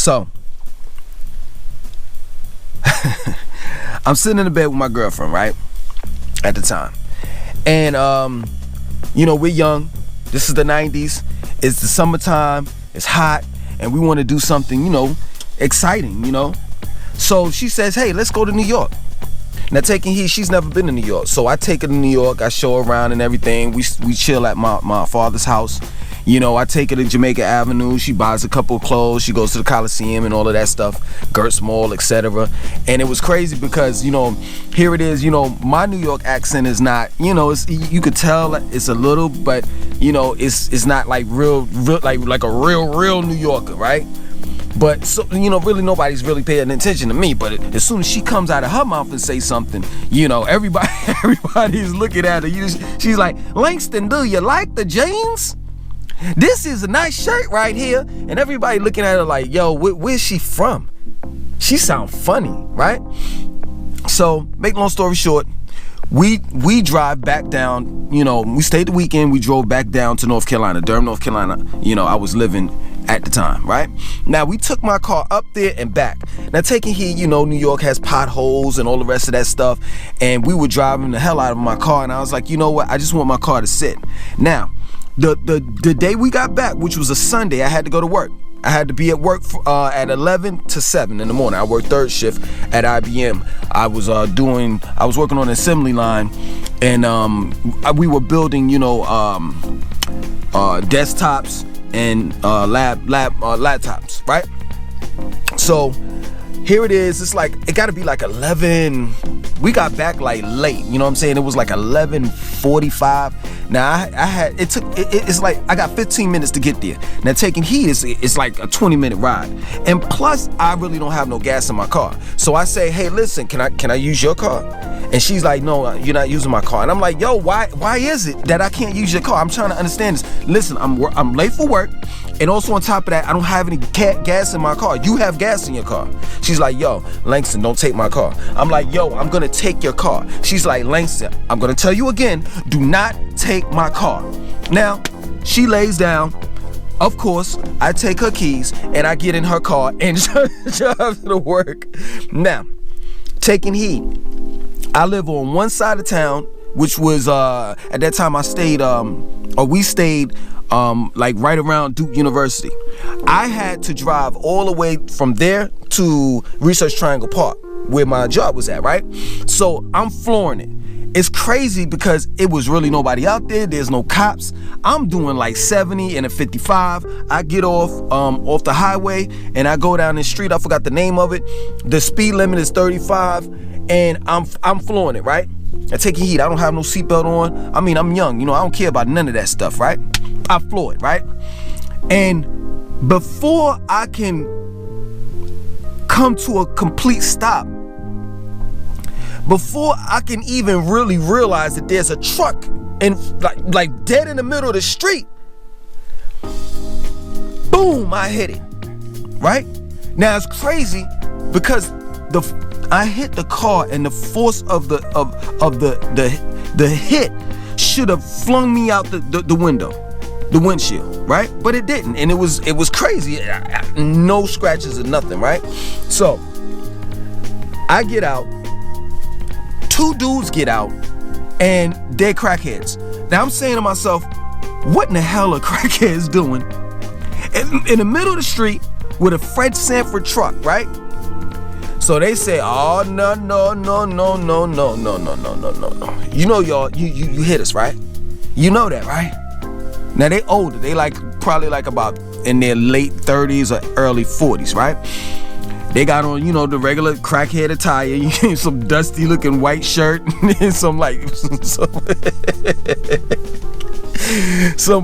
So I'm sitting in the bed with my girlfriend, right? At the time. And we're young. This is the 90s. It's the summertime. It's hot. And we want to do something, exciting, So she says, hey, let's go to New York. Now, taking heed, she's never been to New York. So I take her to New York. I show her around and everything. We chill at my father's house. I take her to Jamaica Avenue. She buys a couple of clothes. She goes to the Coliseum and all of that stuff. Gertz Mall, etc. And it was crazy because, here it is, my New York accent is not, it's, you could tell it's a little, but, it's not like real like a real New Yorker, right? But so, really nobody's really paying attention to me. But as soon as she comes out of her mouth and say something, everybody's looking at her. She's like, Langston, do you like the jeans? This is a nice shirt right here. And everybody looking at her like, yo, where's she from? She sound funny, right? So, make long story short, we drive back down, we stayed the weekend, we drove back down to North Carolina, Durham, North Carolina, I was living at the time, right? Now, we took my car up there and back. Now, taking heed, New York has potholes and all the rest of that stuff, and we were driving the hell out of my car, and I was like, you know what, I just want my car to sit. Now, the day we got back, which was a Sunday, I had to go to work. I had to be at work at 11 to 7 in the morning. I worked third shift at IBM. I was working on an assembly line, and we were building, desktops and laptops, right? So here it is. It's like, it got to be like 11. We got back like late, you know what I'm saying? It was like 11:45. Now it's like I got 15 minutes to get there. Now, taking heed, it's like a 20-minute ride, and plus I really don't have no gas in my car. So I say, hey, listen, can I use your car? And she's like, no, you're not using my car. And I'm like, yo, why is it that I can't use your car? I'm trying to understand this. Listen, I'm late for work, and also on top of that, I don't have any gas in my car. You have gas in your car. She's like, yo, Langston, don't take my car. I'm like, yo, I'm gonna take your car. She's like, Langston, I'm gonna tell you again, do not take my car. Now, she lays down. Of course, I take her keys and I get in her car and drive to work. Now, taking heed, I live on one side of town, which was at that time we stayed like right around Duke University. I had to drive all the way from there to Research Triangle Park, where my job was at, right? So I'm flooring it. It's crazy because it was really nobody out there. There's no cops. I'm doing like 70 and a 55. I get off the highway and I go down the street. I forgot the name of it. The speed limit is 35, and I'm flooring it, right? I take heed. I don't have no seatbelt on. I mean, I'm young. I don't care about none of that stuff, right? I floor it, right? And before I can come to a complete stop, before I can even really realize that there's a truck and like dead in the middle of the street, boom, I hit it, right? Now it's crazy because I hit the car, and the force of the hit should have flung me out the window, the windshield, right? But it didn't, and it was crazy. No scratches or nothing, right? So I get out. Two dudes get out, and they're crackheads. Now I'm saying to myself, what in the hell are crackheads doing in the middle of the street with a Fred Sanford truck, right? So they say, oh, no. Y'all, you hit us, right? You know that, right? Now they older. They probably about in their late 30s or early 40s, right? They got on, the regular crackhead attire, some dusty looking white shirt, and some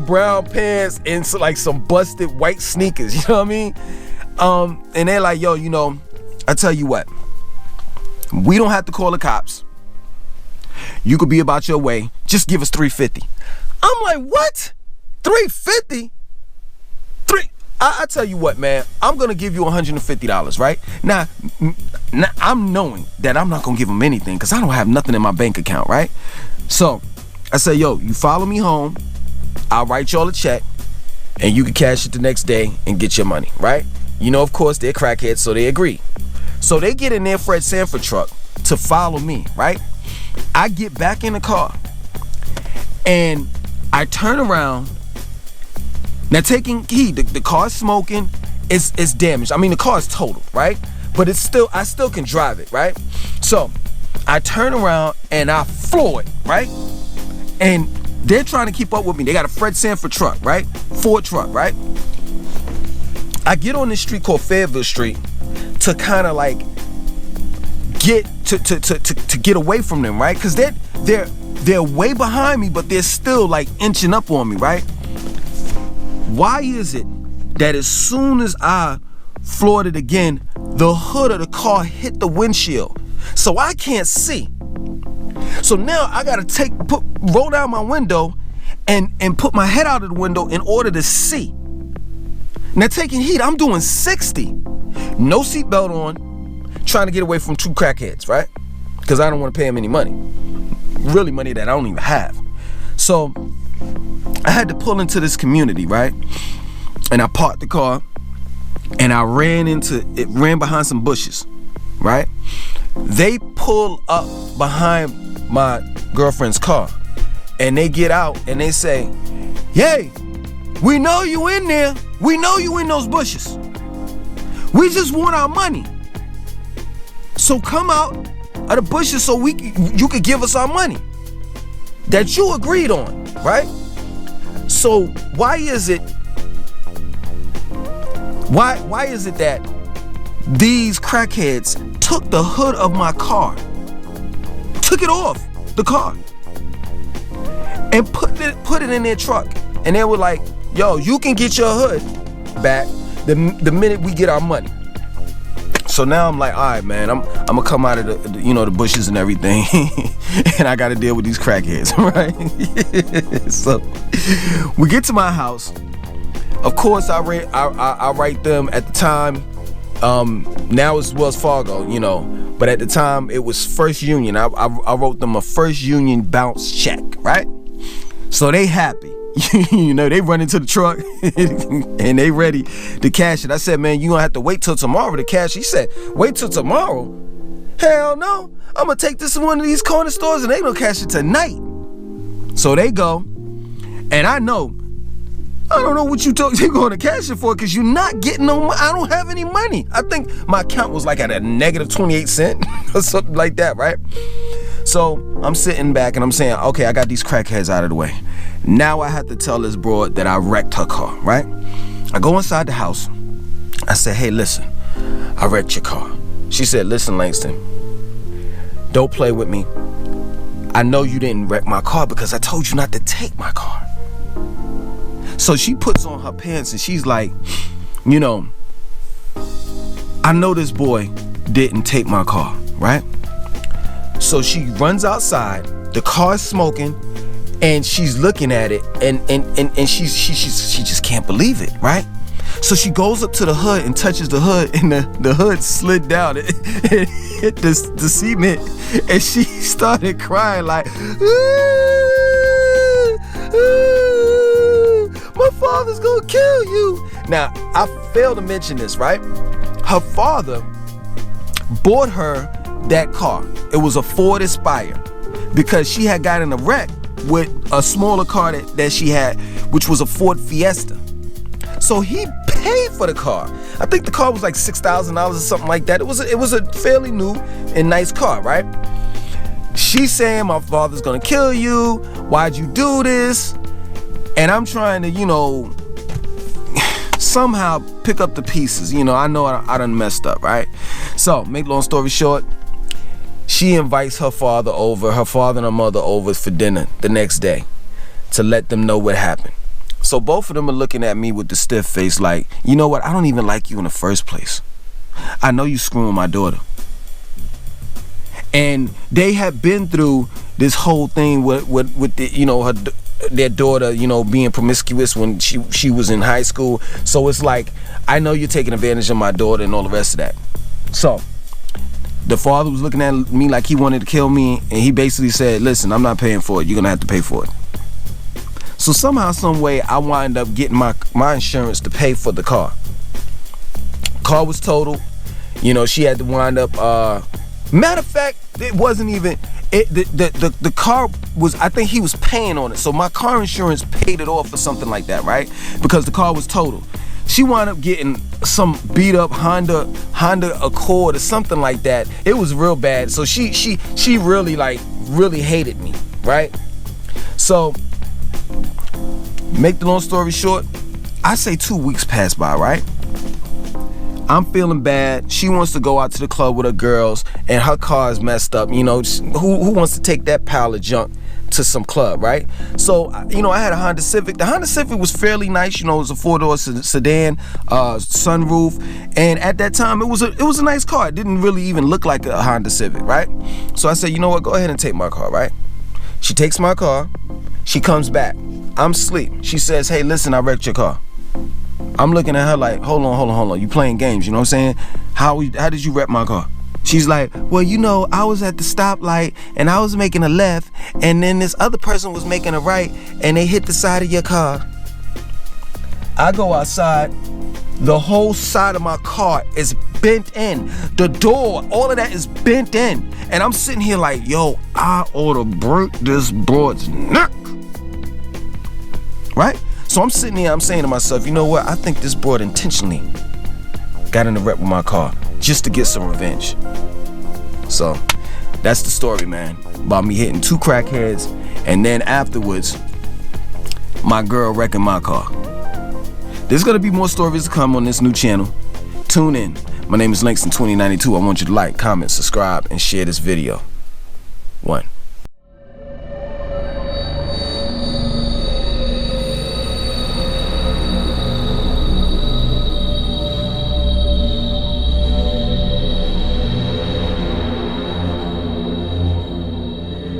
brown pants, and some busted white sneakers, you know what I mean? And they're like, yo, I tell you what, we don't have to call the cops. You could be about your way. Just give us $350. I'm like, what? $350? I tell you what, man, I'm going to give you $150, right? Now, I'm knowing that I'm not going to give them anything because I don't have nothing in my bank account, right? So I say, yo, you follow me home. I'll write y'all a check, and you can cash it the next day and get your money, right? You know, of course, they're crackheads, so they agree. So they get in their Fred Sanford truck to follow me, right? I get back in the car and I turn around. Now, taking heed, the car's smoking, it's damaged. I mean, the car is totaled, right? But I still can drive it, right? So I turn around and I floor it, right? And they're trying to keep up with me. They got a Fred Sanford truck, right? Ford truck, right? I get on this street called Fayetteville Street to kind of like get to get away from them, right? Because they're way behind me, but they're still like inching up on me, right? Why is it that as soon as I floored it again, the hood of the car hit the windshield, so I can't see? So now I gotta roll down my window and put my head out of the window in order to see. Now, taking heat, I'm doing 60, no seatbelt on, trying to get away from two crackheads, right? Because I don't want to pay them any money, really money that I don't even have. So I had to pull into this community, right? And I parked the car and I ran behind some bushes, right? They pull up behind my girlfriend's car and they get out and they say, "Yay, we know you in there. We know you in those bushes. We just want our money. So come out of the bushes so you could give us our money that you agreed on," right? So why is it that these crackheads took the hood of my car, took it off the car, and put it in their truck, and they were like, "Yo, you can get your hood back the minute we get our money." So now I'm like, all right, man, I'm gonna come out of the bushes and everything, and I gotta deal with these crackheads, right? So we get to my house. Of course, I write them at the time. Now it's Wells Fargo, but at the time it was First Union. I wrote them a First Union bounce check, right? So they happy. They run into the truck and they ready to cash it. I said, "Man, you gonna have to wait till tomorrow to cash." He said, "Wait till tomorrow? Hell no. I'm gonna take this to one of these corner stores and they gonna cash it tonight." So they go, and I don't know what you're going to cash it for, because you're not getting no money. I don't have any money. I think my account was like at a negative 28 cents or something like that, right? So I'm sitting back and I'm saying, okay, I got these crackheads out of the way. Now I have to tell this broad that I wrecked her car, right? I go inside the house. I said, "Hey, listen, I wrecked your car." She said, "Listen, Langston, don't play with me. I know you didn't wreck my car because I told you not to take my car." So she puts on her pants and she's like, "I know this boy didn't take my car," right? So she runs outside, the car's smoking, and she's looking at it, and she just can't believe it, right? So she goes up to the hood and touches the hood, and the hood slid down. It hit the cement, and she started crying like, "My father's gonna kill you." Now, I failed to mention this, right? Her father bought her that car. It was a Ford Aspire, because she had got in a wreck with a smaller car that she had, which was a Ford Fiesta. So he paid for the car. I think the car was like $6,000 or something like that. It was a fairly new and nice car, right? She's saying, "My father's gonna kill you. Why'd you do this?" And I'm trying to, somehow pick up the pieces. I know I done messed up, right? So, make long story short, she invites her father and her mother over for dinner the next day to let them know what happened. So both of them are looking at me with the stiff face like, "You know what? I don't even like you in the first place. I know you screwing my daughter." And they have been through this whole thing with the, their daughter, being promiscuous when she was in high school. So it's like, I know you're taking advantage of my daughter and all the rest of that. So the father was looking at me like he wanted to kill me, and he basically said, "Listen, I'm not paying for it. You're gonna have to pay for it." So somehow, some way, I wind up getting my insurance to pay for the car. Car was totaled. You know, she had to wind up. Matter of fact, it wasn't even. The car was. I think he was paying on it, so my car insurance paid it off or something like that, right? Because the car was totaled. She wound up getting some beat up Honda Accord or something like that. It was real bad. So she really hated me, right? So make the long story short, I say 2 weeks passed by, right? I'm feeling bad. She wants to go out to the club with her girls, and her car is messed up. You know, who wants to take that pile of junk to some club, right? So, you know, I had a Honda Civic. The Honda Civic was fairly nice. You know, it was a 4-door sedan, sunroof, and at that time, it was a nice car. It didn't really even look like a Honda Civic, right? So I said, you know what? Go ahead and take my car, right? She takes my car. She comes back. I'm asleep. She says, hey, listen, I wrecked your car. I'm looking at her like, hold on. You playing games, you know what I'm saying? How did you wreck my car? She's like, well, you know, I was at the stoplight and I was making a left, and then this other person was making a right, and they hit the side of your car. I go outside. The whole side of my car is bent in. The door, all of that is bent in. And I'm sitting here like, yo, I ought to break this broad's neck. Right? So I'm sitting here, I'm saying to myself, you know what? I think this broad intentionally got in the wreck with my car just to get some revenge. So that's the story, man, about me hitting 2 crackheads, and then afterwards, my girl wrecking my car. There's gonna be more stories to come on this new channel. Tune in. My name is Langston 2092. I want you to like, comment, subscribe, and share this video.